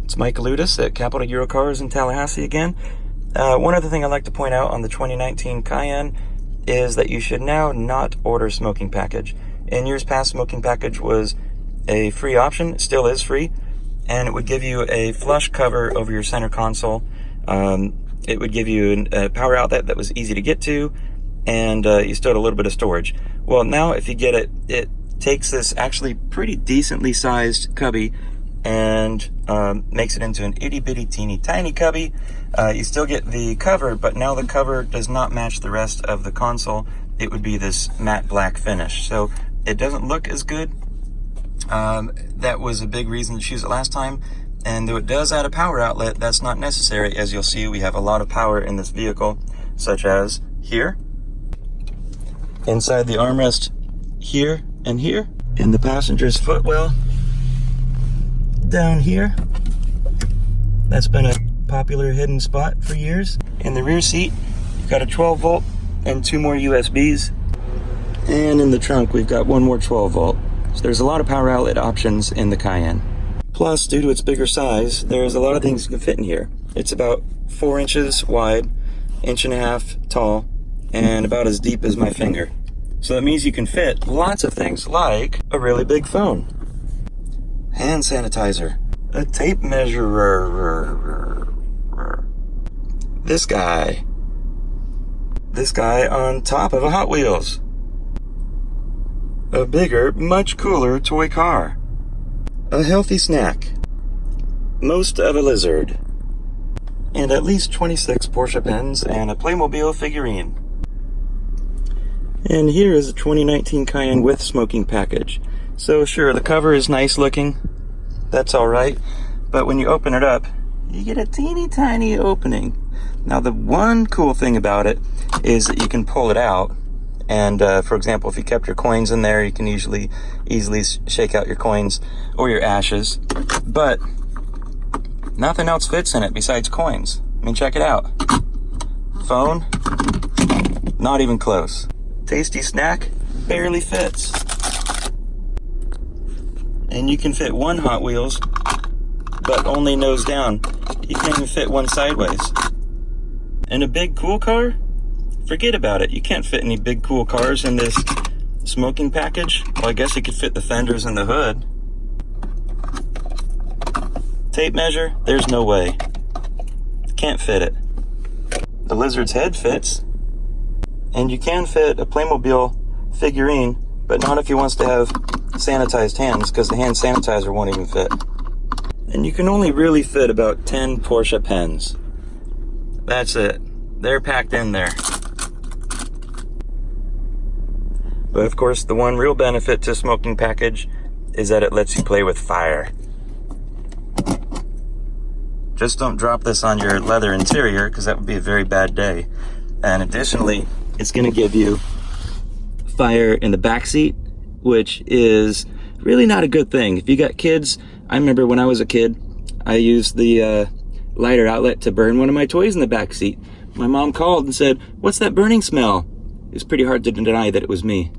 It's Mike Ludes at Capital Euro Cars in Tallahassee again. One other thing I'd like to point out on the 2019 Cayenne is that you should now not order smoking package. In years past, smoking package was a free option. It still is free, and it would give you a flush cover over your center console. It would give you a power outlet that was easy to get to, and you still had a little bit of storage. Well, now if you get it, it takes this actually pretty decently sized cubby and makes it into an itty-bitty teeny tiny cubby. You still get the cover, but now the cover does not match the rest of the console. It would be this matte black finish, so it doesn't look as good. That was a big reason to choose it last time, and though it does add a power outlet, that's not necessary. As you'll see, we have a lot of power in this vehicle, such as here, inside the armrest, here and here, in the passenger's footwell, down here. That's been a popular hidden spot for years. In the rear seat, you've got a 12 volt and 2 more USBs. And in the trunk, we've got 1 more 12 volt. So there's a lot of power outlet options in the Cayenne. Plus, due to its bigger size, there's a lot of things you can fit in here. It's about 4 inches wide, 1.5 inches tall, and about as deep as my finger. So that means you can fit lots of things, like a really big phone, hand sanitizer, a tape measure, this guy on top of a Hot Wheels, a bigger, much cooler toy car, a healthy snack, most of a lizard, and at least 26 Porsche pens and a Playmobil figurine. And here is a 2019 Cayenne with smoking package. So sure, the cover is nice looking, that's alright, but when you open it up, you get a teeny tiny opening. Now the one cool thing about it is that you can pull it out, and for example, if you kept your coins in there, you can easily shake out your coins or your ashes, but nothing else fits in it besides coins. I mean, check it out. Phone, not even close. Tasty snack, barely fits. And you can fit 1 Hot Wheels, but only nose down. You can't even fit 1 sideways. And a big cool car? Forget about it. You can't fit any big cool cars in this smoking package. Well, I guess you could fit the fenders and the hood. Tape measure? There's no way. Can't fit it. The lizard's head fits. And you can fit a Playmobil figurine, but not if he wants to have sanitized hands, because the hand sanitizer won't even fit. And you can only really fit about 10 Porsche pens. That's it. They're packed in there. But of course, the one real benefit to smoking package is that it lets you play with fire. Just don't drop this on your leather interior, because that would be a very bad day. And additionally, it's going to give you fire in the back seat, which is really not a good thing. If you got kids, I remember when I was a kid, I used the lighter outlet to burn one of my toys in the back seat. My mom called and said, "What's that burning smell?" It's pretty hard to deny that it was me.